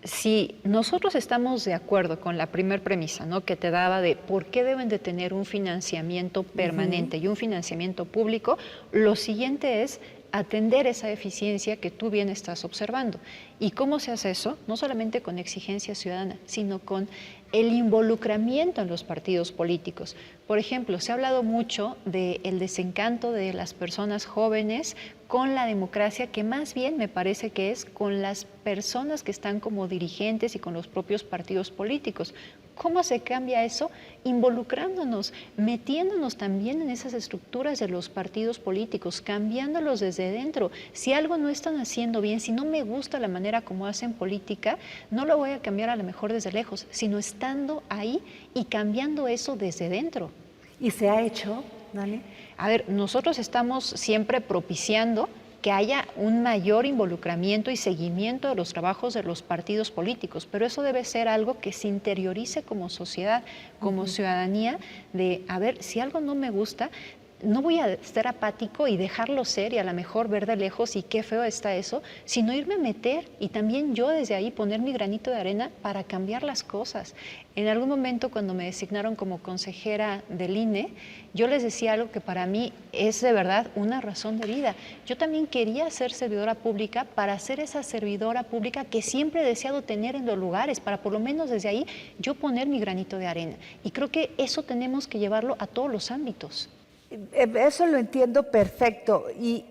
si nosotros estamos de acuerdo con la primer premisa, ¿no?, que te daba de por qué deben de tener un financiamiento permanente y un financiamiento público, lo siguiente es atender esa eficiencia que tú bien estás observando. ¿Y cómo se hace eso? No solamente con exigencia ciudadana, sino con el involucramiento en los partidos políticos. Por ejemplo, se ha hablado mucho del desencanto de las personas jóvenes con la democracia, que más bien me parece que es con las personas que están como dirigentes y con los propios partidos políticos. ¿Cómo se cambia eso? Involucrándonos, metiéndonos también en esas estructuras de los partidos políticos, cambiándolos desde dentro. Si algo no están haciendo bien, si no me gusta la manera como hacen política, no lo voy a cambiar a lo mejor desde lejos, sino estando ahí y cambiando eso desde dentro. ¿Y se ha hecho, Dani? A ver, nosotros estamos siempre propiciando que haya un mayor involucramiento y seguimiento de los trabajos de los partidos políticos, pero eso debe ser algo que se interiorice como sociedad, como ciudadanía, de, a ver, si algo no me gusta, no voy a ser apático y dejarlo ser y a lo mejor ver de lejos y qué feo está eso, sino irme a meter y también yo desde ahí poner mi granito de arena para cambiar las cosas. En algún momento cuando me designaron como consejera del INE, yo les decía algo que para mí es de verdad una razón de vida. Yo también quería ser servidora pública para ser esa servidora pública que siempre he deseado tener en los lugares, para por lo menos desde ahí yo poner mi granito de arena. Y creo que eso tenemos que llevarlo a todos los ámbitos. Eso lo entiendo perfecto. Y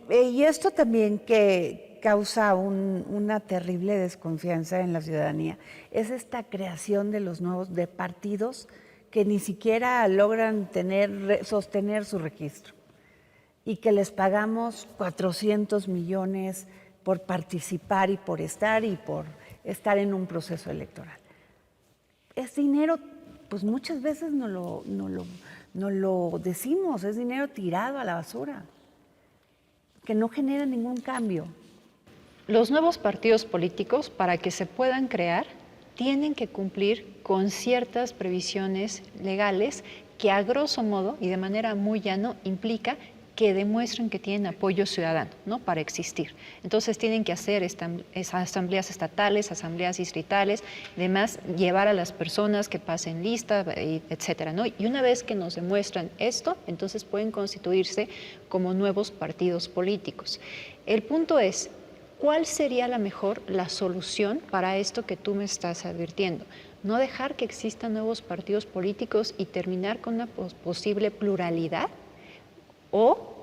esto también que causa una terrible desconfianza en la ciudadanía es esta creación de los nuevos de partidos que ni siquiera logran sostener su registro y que les pagamos 400 millones por participar y por estar en un proceso electoral. Es dinero, pues muchas veces no lo decimos, es dinero tirado a la basura, que no genera ningún cambio. Los nuevos partidos políticos, para que se puedan crear, tienen que cumplir con ciertas previsiones legales que a grosso modo y de manera muy llano implica que demuestren que tienen apoyo ciudadano, ¿no?, para existir. Entonces tienen que hacer asambleas estatales, asambleas distritales, además llevar a las personas que pasen lista, etcétera, ¿no? Y una vez que nos demuestran esto, entonces pueden constituirse como nuevos partidos políticos. El punto es, ¿cuál sería la solución para esto que tú me estás advirtiendo? No dejar que existan nuevos partidos políticos y terminar con una posible pluralidad, o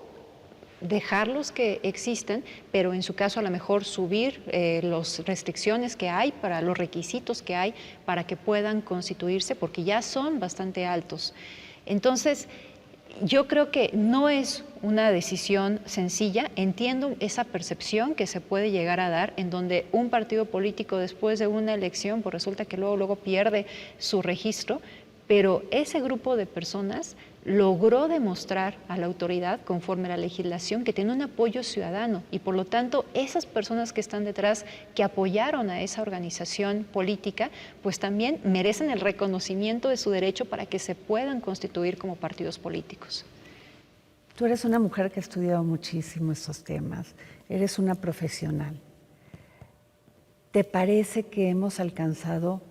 dejarlos que existan, pero en su caso a lo mejor subir las restricciones que hay, para los requisitos que hay para que puedan constituirse, porque ya son bastante altos. Entonces, yo creo que no es una decisión sencilla. Entiendo esa percepción que se puede llegar a dar en donde un partido político después de una elección pues resulta que luego pierde su registro, pero ese grupo de personas logró demostrar a la autoridad, conforme a la legislación, que tiene un apoyo ciudadano y por lo tanto esas personas que están detrás, que apoyaron a esa organización política, pues también merecen el reconocimiento de su derecho para que se puedan constituir como partidos políticos. Tú eres una mujer que ha estudiado muchísimo estos temas, eres una profesional. ¿Te parece que hemos alcanzado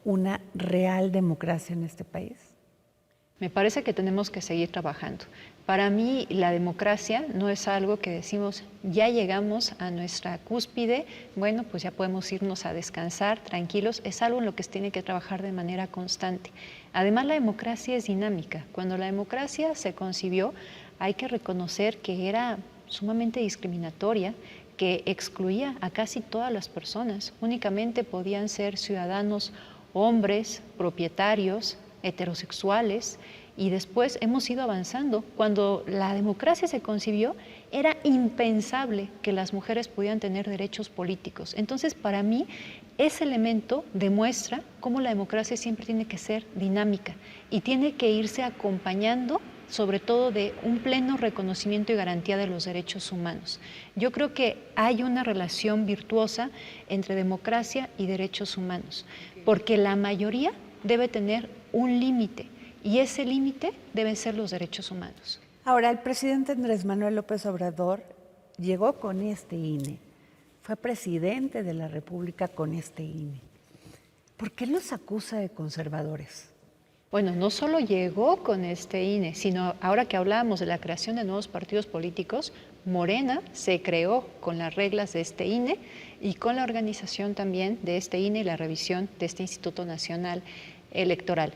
una real democracia en este país? Me parece que tenemos que seguir trabajando. Para mí, la democracia no es algo que decimos, ya llegamos a nuestra cúspide, bueno, pues ya podemos irnos a descansar tranquilos. Es algo en lo que se tiene que trabajar de manera constante. Además, la democracia es dinámica. Cuando la democracia se concibió, hay que reconocer que era sumamente discriminatoria, que excluía a casi todas las personas. Únicamente podían ser ciudadanos hombres, propietarios, heterosexuales, y después hemos ido avanzando. Cuando la democracia se concibió, era impensable que las mujeres pudieran tener derechos políticos. Entonces, para mí, ese elemento demuestra cómo la democracia siempre tiene que ser dinámica y tiene que irse acompañando, sobre todo, de un pleno reconocimiento y garantía de los derechos humanos. Yo creo que hay una relación virtuosa entre democracia y derechos humanos, porque la mayoría debe tener un límite, y ese límite deben ser los derechos humanos. Ahora, el presidente Andrés Manuel López Obrador llegó con este INE, fue presidente de la República con este INE. ¿Por qué los acusa de conservadores? Bueno, no solo llegó con este INE, sino ahora que hablábamos de la creación de nuevos partidos políticos, Morena se creó con las reglas de este INE y con la organización también de este INE y la revisión de este Instituto Nacional Electoral.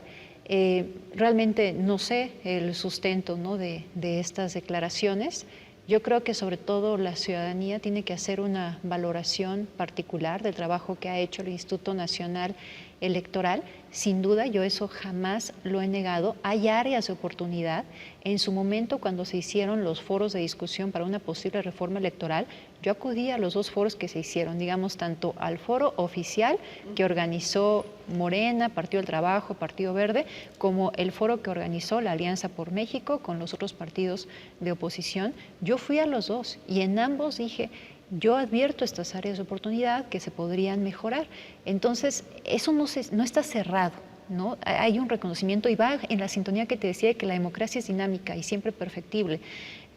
Realmente no sé el sustento, ¿no?, de estas declaraciones. Yo creo que sobre todo la ciudadanía tiene que hacer una valoración particular del trabajo que ha hecho el Instituto Nacional Electoral. Sin duda, yo eso jamás lo he negado. Hay áreas de oportunidad. En su momento, cuando se hicieron los foros de discusión para una posible reforma electoral, yo acudí a los dos foros que se hicieron, digamos, tanto al foro oficial que organizó Morena, Partido del Trabajo, Partido Verde, como el foro que organizó la Alianza por México con los otros partidos de oposición. Yo fui a los dos y en ambos dije, yo advierto estas áreas de oportunidad que se podrían mejorar. Entonces, eso no está cerrado, ¿no? Hay un reconocimiento y va en la sintonía que te decía de que la democracia es dinámica y siempre perfectible,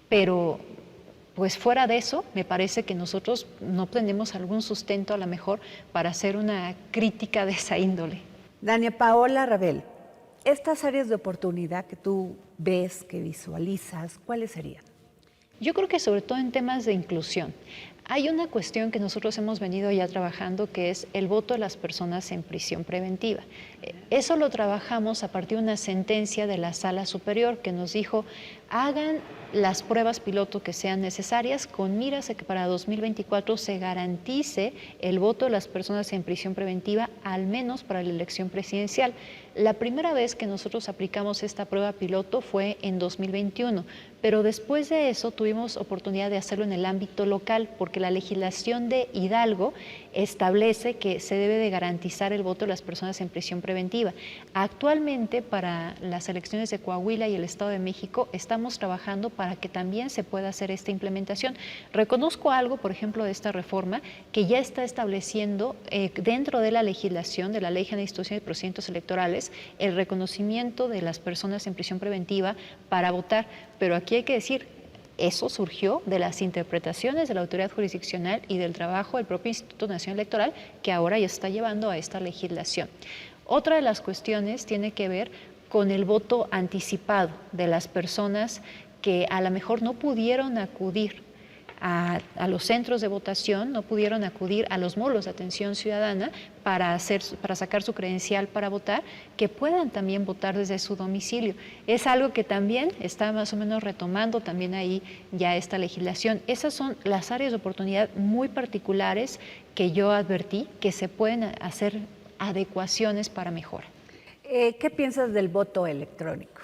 pero pues fuera de eso, me parece que nosotros no tenemos algún sustento a lo mejor para hacer una crítica de esa índole. Dania Paola Rabel, estas áreas de oportunidad que tú ves, que visualizas, ¿cuáles serían? Yo creo que sobre todo en temas de inclusión. Hay una cuestión que nosotros hemos venido ya trabajando, que es el voto de las personas en prisión preventiva. Eso lo trabajamos a partir de una sentencia de la Sala Superior que nos dijo, hagan las pruebas piloto que sean necesarias con miras a que para 2024 se garantice el voto de las personas en prisión preventiva, al menos para la elección presidencial. La primera vez que nosotros aplicamos esta prueba piloto fue en 2021, pero después de eso tuvimos oportunidad de hacerlo en el ámbito local, porque la legislación de Hidalgo establece que se debe de garantizar el voto de las personas en prisión preventiva. Actualmente, para las elecciones de Coahuila y el Estado de México, estamos trabajando para que también se pueda hacer esta implementación. Reconozco algo, por ejemplo, de esta reforma, que ya está estableciendo dentro de la legislación de la Ley General de Instituciones y Procedimientos Electorales el reconocimiento de las personas en prisión preventiva para votar, pero aquí hay que decir, eso surgió de las interpretaciones de la autoridad jurisdiccional y del trabajo del propio Instituto Nacional Electoral, que ahora ya está llevando a esta legislación. Otra de las cuestiones tiene que ver con el voto anticipado de las personas que a lo mejor no pudieron acudir a los centros de votación, no pudieron acudir a los módulos de atención ciudadana para sacar su credencial para votar, que puedan también votar desde su domicilio. Es algo que también está más o menos retomando también ahí ya esta legislación. Esas son las áreas de oportunidad muy particulares que yo advertí que se pueden hacer adecuaciones para mejora. ¿Qué piensas del voto electrónico?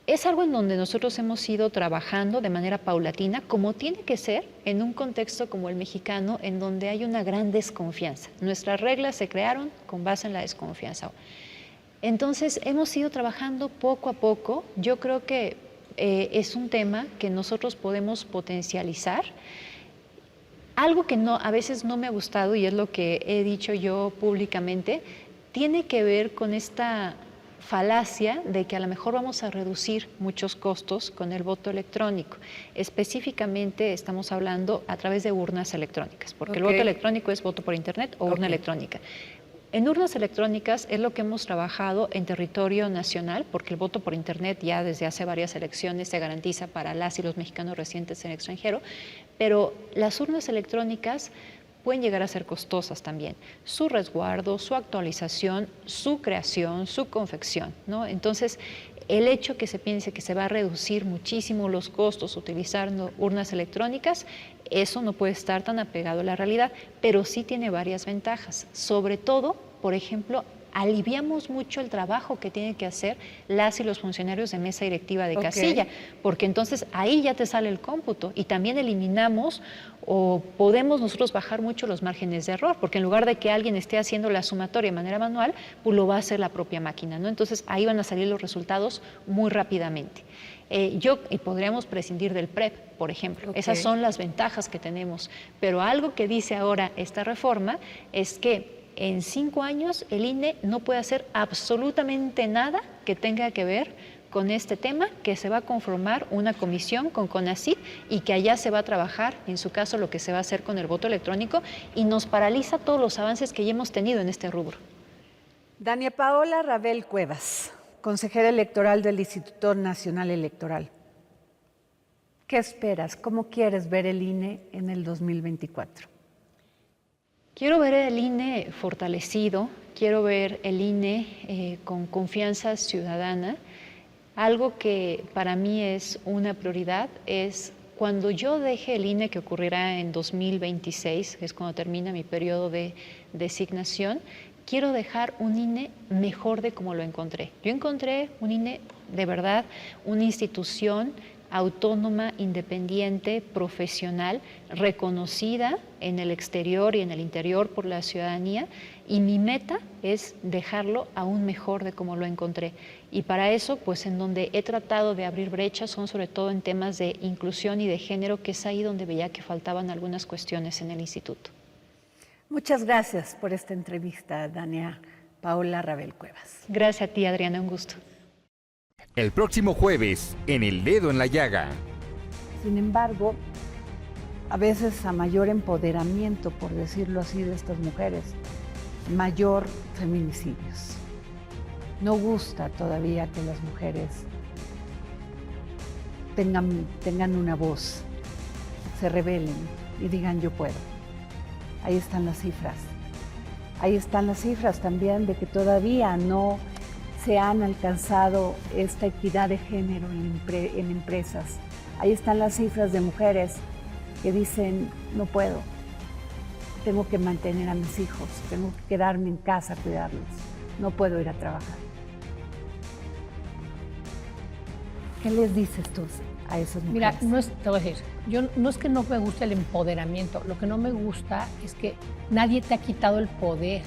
Es algo en donde nosotros hemos ido trabajando de manera paulatina, como tiene que ser en un contexto como el mexicano, en donde hay una gran desconfianza. Nuestras reglas se crearon con base en la desconfianza. Entonces, hemos ido trabajando poco a poco. Yo creo que es un tema que nosotros podemos potencializar. Algo que a veces no me ha gustado, y es lo que he dicho yo públicamente, tiene que ver con esta falacia de que a lo mejor vamos a reducir muchos costos con el voto electrónico. Específicamente estamos hablando a través de urnas electrónicas, porque el voto electrónico es voto por internet o urna electrónica. En urnas electrónicas es lo que hemos trabajado en territorio nacional, porque el voto por internet ya desde hace varias elecciones se garantiza para las y los mexicanos residentes en el extranjero, pero las urnas electrónicas pueden llegar a ser costosas también. Su resguardo, su actualización, su creación, su confección, ¿no? Entonces, el hecho que se piense que se va a reducir muchísimo los costos utilizando urnas electrónicas, eso no puede estar tan apegado a la realidad, pero sí tiene varias ventajas. Sobre todo, por ejemplo, aliviamos mucho el trabajo que tienen que hacer las y los funcionarios de mesa directiva de casilla, porque entonces ahí ya te sale el cómputo y también eliminamos o podemos nosotros bajar mucho los márgenes de error, porque en lugar de que alguien esté haciendo la sumatoria de manera manual, pues lo va a hacer la propia máquina, ¿no? Entonces ahí van a salir los resultados muy rápidamente. Y podríamos prescindir del PREP, por ejemplo. Esas son las ventajas que tenemos, pero algo que dice ahora esta reforma es que en 5 años el INE no puede hacer absolutamente nada que tenga que ver con este tema, que se va a conformar una comisión con CONACYT y que allá se va a trabajar, en su caso, lo que se va a hacer con el voto electrónico y nos paraliza todos los avances que ya hemos tenido en este rubro. Dania Paola Rabel Cuevas, consejera electoral del Instituto Nacional Electoral. ¿Qué esperas? ¿Cómo quieres ver el INE en el 2024? Quiero ver el INE fortalecido, quiero ver el INE con confianza ciudadana. Algo que para mí es una prioridad es cuando yo deje el INE, que ocurrirá en 2026, es cuando termina mi periodo de designación, quiero dejar un INE mejor de como lo encontré. Yo encontré un INE de verdad, una institución autónoma, independiente, profesional, reconocida en el exterior y en el interior por la ciudadanía, y mi meta es dejarlo aún mejor de como lo encontré. Y para eso, pues en donde he tratado de abrir brechas son sobre todo en temas de inclusión y de género, que es ahí donde veía que faltaban algunas cuestiones en el instituto. Muchas gracias por esta entrevista, Dania Paola Rabel Cuevas. Gracias a ti, Adriana, un gusto. El próximo jueves, en El Dedo en la Llaga. Sin embargo, a veces a mayor empoderamiento, por decirlo así, de estas mujeres, mayor feminicidios. No gusta todavía que las mujeres tengan una voz, se rebelen y digan yo puedo. Ahí están las cifras. Ahí están las cifras también de que todavía no se han alcanzado esta equidad de género en empresas. Ahí están las cifras de mujeres que dicen, no puedo, tengo que mantener a mis hijos, tengo que quedarme en casa a cuidarlos. no puedo ir a trabajar. ¿Qué les dices tú a esas mujeres? Mira, te voy a decir, yo no es que no me guste el empoderamiento, lo que no me gusta es que nadie te ha quitado el poder.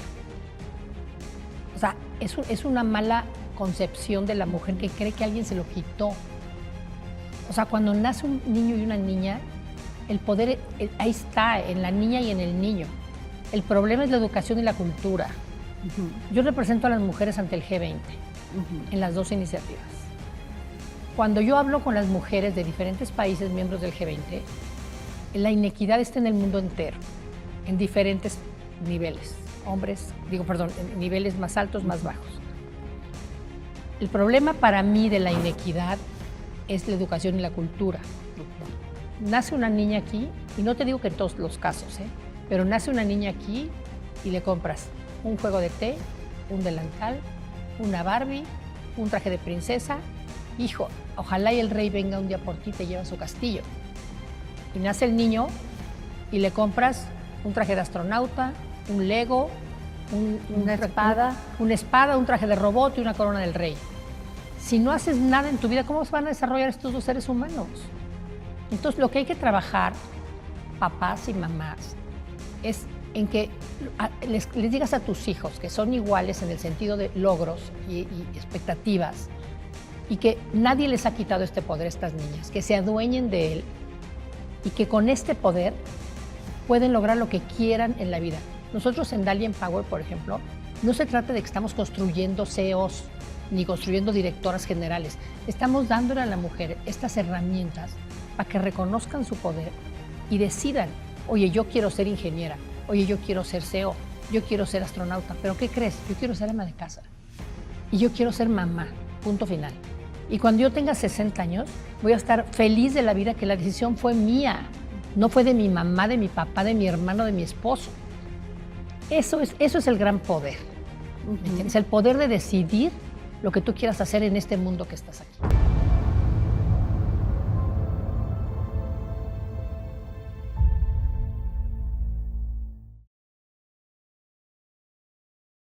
O sea, es una mala concepción de la mujer que cree que alguien se lo quitó. O sea, cuando nace un niño y una niña, el poder ahí está, en la niña y en el niño. El problema es la educación y la cultura. Yo represento a las mujeres ante el G20 en las dos iniciativas. Cuando yo hablo con las mujeres de diferentes países miembros del G20, la inequidad está en el mundo entero, en diferentes niveles. En niveles más altos, más bajos. El problema para mí de la inequidad es la educación y la cultura. Nace una niña aquí, y no te digo que en todos los casos, pero nace una niña aquí y le compras un juego de té, un delantal, una Barbie, un traje de princesa. Hijo, ojalá y el rey venga un día por ti y te lleva a su castillo. Y nace el niño y le compras un traje de astronauta, un Lego, una espada, un traje de robot y una corona del rey. Si no haces nada en tu vida, ¿cómo se van a desarrollar estos dos seres humanos? Entonces, lo que hay que trabajar, papás y mamás, es en que les digas a tus hijos que son iguales en el sentido de logros y expectativas, y que nadie les ha quitado este poder a estas niñas, que se adueñen de él y que con este poder pueden lograr lo que quieran en la vida. Nosotros en Dali Empower, por ejemplo, no se trata de que estamos construyendo CEOs ni construyendo directoras generales. Estamos dándole a la mujer estas herramientas para que reconozcan su poder y decidan, oye, yo quiero ser ingeniera, oye, yo quiero ser CEO, yo quiero ser astronauta, pero ¿qué crees? Yo quiero ser ama de casa y yo quiero ser mamá, punto final. Y cuando yo tenga 60 años, voy a estar feliz de la vida, que la decisión fue mía, no fue de mi mamá, de mi papá, de mi hermano, de mi esposo. Eso es el gran poder, ¿me entiendes? El poder de decidir lo que tú quieras hacer en este mundo que estás aquí.